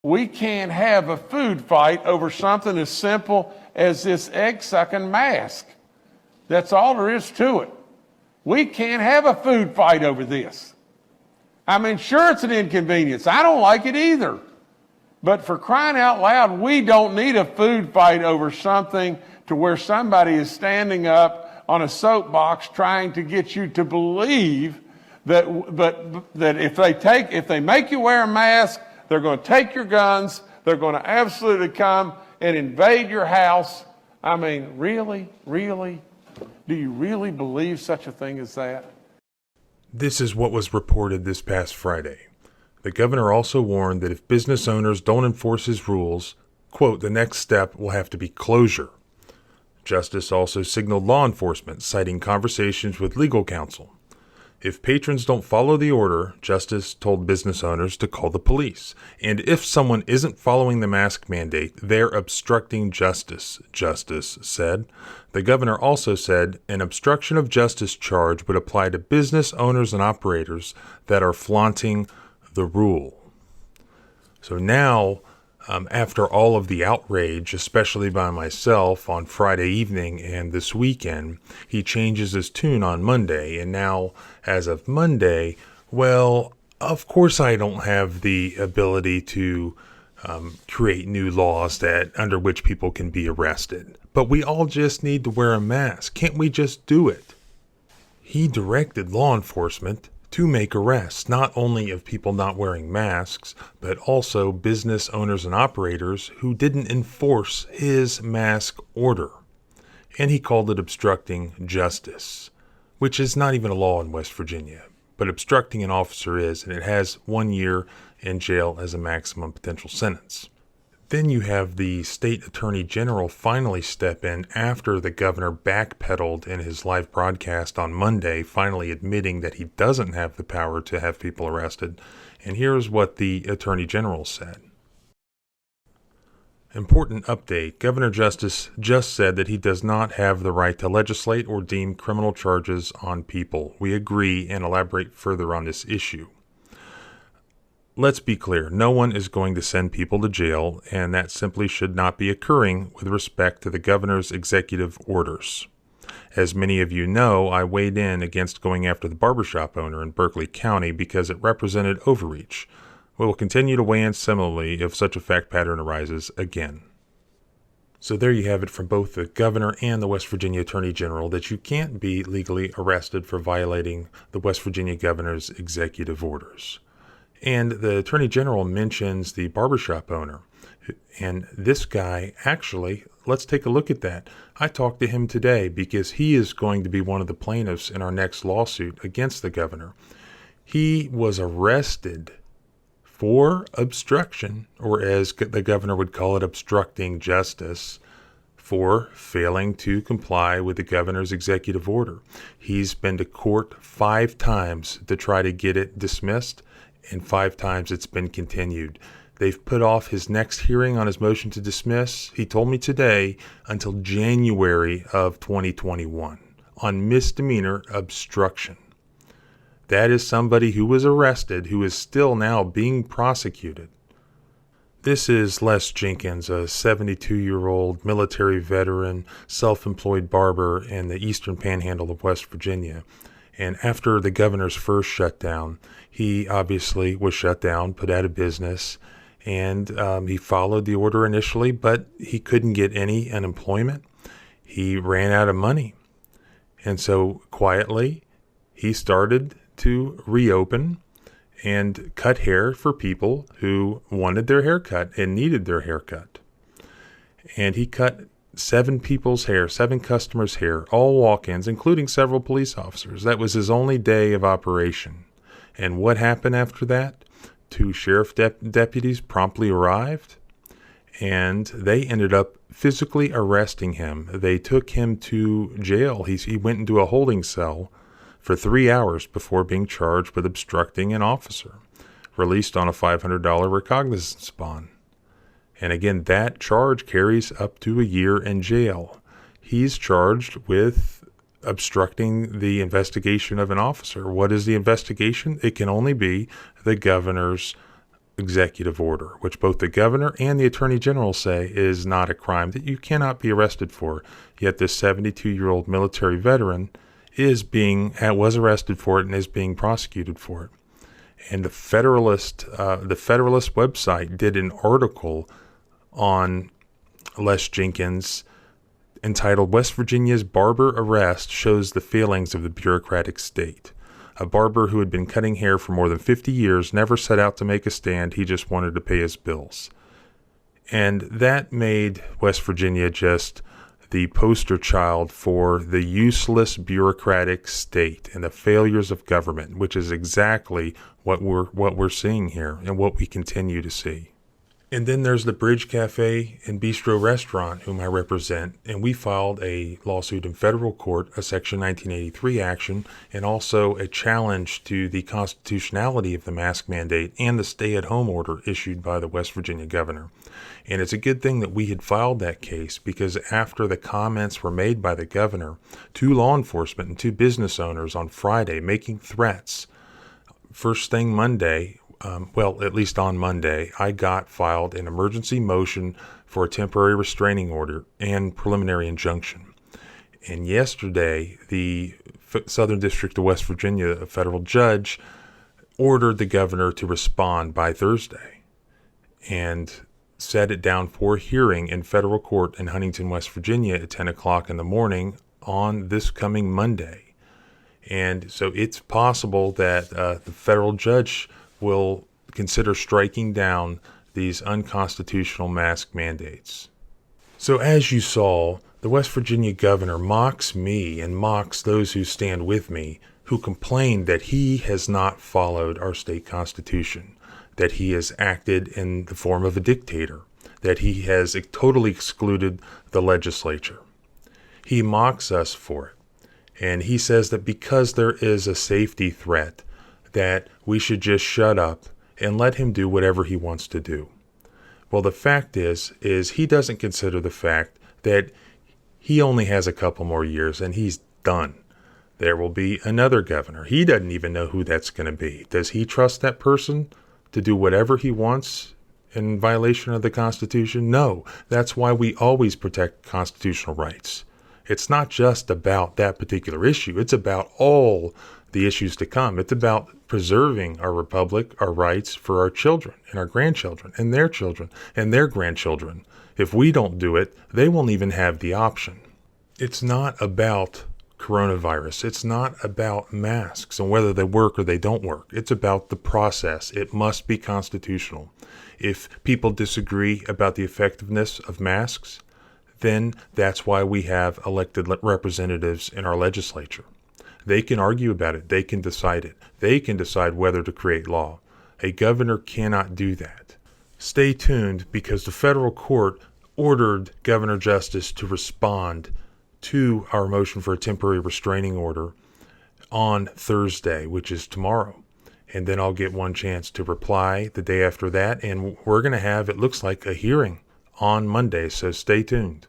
We can't have a food fight over something as simple as this egg-sucking mask. That's all there is to it. We can't have a food fight over this. I mean, sure, it's an inconvenience. I don't like it either. But for crying out loud, we don't need a food fight over something to where somebody is standing up on a soapbox trying to get you to believe that if they make you wear a mask, they're going to take your guns, they're going to absolutely come and invade your house. I mean, really? Really? Do you really believe such a thing as that? This is what was reported this past Friday. The governor also warned that if business owners don't enforce his rules, quote, the next step will have to be closure. Justice also signaled law enforcement, citing conversations with legal counsel. If patrons don't follow the order, Justice told business owners to call the police. And if someone isn't following the mask mandate, they're obstructing justice, Justice said. The governor also said an obstruction of justice charge would apply to business owners and operators that are flaunting the rule. So now, after all of the outrage, especially by myself on Friday evening and this weekend, he changes his tune on Monday. And now, as of Monday, well, of course I don't have the ability to create new laws under which people can be arrested. But we all just need to wear a mask. Can't we just do it? He directed law enforcement to make arrests, not only of people not wearing masks, but also business owners and operators who didn't enforce his mask order. And he called it obstructing justice, which is not even a law in West Virginia. But obstructing an officer is, and it has 1 year in jail as a maximum potential sentence. Then you have the state attorney general finally step in after the governor backpedaled in his live broadcast on Monday, finally admitting that he doesn't have the power to have people arrested. And here's what the attorney general said. Important update. Governor Justice just said that he does not have the right to legislate or deem criminal charges on people. We agree and elaborate further on this issue. Let's be clear, no one is going to send people to jail, and that simply should not be occurring with respect to the governor's executive orders. As many of you know, I weighed in against going after the barbershop owner in Berkeley County because it represented overreach. We will continue to weigh in similarly if such a fact pattern arises again. So there you have it from both the governor and the West Virginia Attorney General that you can't be legally arrested for violating the West Virginia governor's executive orders. And the Attorney General mentions the barbershop owner. And this guy, actually, let's take a look at that. I talked to him today because he is going to be one of the plaintiffs in our next lawsuit against the governor. He was arrested for obstruction, or as the governor would call it, obstructing justice, for failing to comply with the governor's executive order. He's been to court 5 times to try to get it dismissed, and 5 times it's been continued. They've put off his next hearing on his motion to dismiss, he told me today, until January of 2021 on misdemeanor obstruction. That is somebody who was arrested who is still now being prosecuted. This is Les Jenkins, a 72-year-old military veteran, self-employed barber in the eastern panhandle of West Virginia. And after the governor's first shutdown, he obviously was shut down, put out of business, and he followed the order initially, but he couldn't get any unemployment. He ran out of money. And so quietly, he started to reopen and cut hair for people who wanted their haircut and needed their haircut. And he cut 7 people's hair, 7 customers' hair, all walk-ins, including several police officers. That was his only day of operation. And what happened after that? 2 sheriff deputies promptly arrived, and they ended up physically arresting him. They took him to jail. He went into a holding cell for 3 hours before being charged with obstructing an officer, released on a $500 recognizance bond. And again, that charge carries up to a year in jail. He's charged with obstructing the investigation of an officer. What is the investigation? It can only be the governor's executive order, which both the governor and the attorney general say is not a crime that you cannot be arrested for. Yet this 72-year-old military veteran was arrested for it and is being prosecuted for it. And the Federalist website did an article on Les Jenkins entitled "West Virginia's Barber Arrest Shows the Failings of the Bureaucratic State." A barber who had been cutting hair for more than 50 years never set out to make a stand. He just wanted to pay his bills. And that made West Virginia just the poster child for the useless bureaucratic state and the failures of government, which is exactly what we're seeing here and what we continue to see. And then there's the Bridge Cafe and Bistro Restaurant, whom I represent, and we filed a lawsuit in federal court, a Section 1983 action, and also a challenge to the constitutionality of the mask mandate and the stay-at-home order issued by the West Virginia governor. And it's a good thing that we had filed that case, because after the comments were made by the governor to law enforcement and to business owners on Friday, making threats, first thing Monday, at least on Monday, I filed an emergency motion for a temporary restraining order and preliminary injunction. And yesterday, the Southern District of West Virginia, a federal judge, ordered the governor to respond by Thursday and set it down for hearing in federal court in Huntington, West Virginia at 10 o'clock in the morning on this coming Monday. And so it's possible that the federal judge will consider striking down these unconstitutional mask mandates. So as you saw, the West Virginia governor mocks me and mocks those who stand with me, who complain that he has not followed our state constitution, that he has acted in the form of a dictator, that he has totally excluded the legislature. He mocks us for it. And he says that because there is a safety threat, that we should just shut up and let him do whatever he wants to do. Well, the fact is he doesn't consider the fact that he only has a couple more years and he's done. There will be another governor. He doesn't even know who that's going to be. Does he trust that person to do whatever he wants in violation of the Constitution? No. That's why we always protect constitutional rights. It's not just about that particular issue. It's about all the issues to come. It's about preserving our republic, our rights for our children and our grandchildren and their children and their grandchildren. If we don't do it, they won't even have the option. It's not about coronavirus. It's not about masks and whether they work or they don't work. It's about the process. It must be constitutional. If people disagree about the effectiveness of masks, then that's why we have elected representatives in our legislature. They can argue about it. They can decide it. They can decide whether to create law. A governor cannot do that. Stay tuned, because the federal court ordered Governor Justice to respond to our motion for a temporary restraining order on Thursday, which is tomorrow. And then I'll get one chance to reply the day after that. And we're going to have, it looks like, a hearing on Monday. So stay tuned.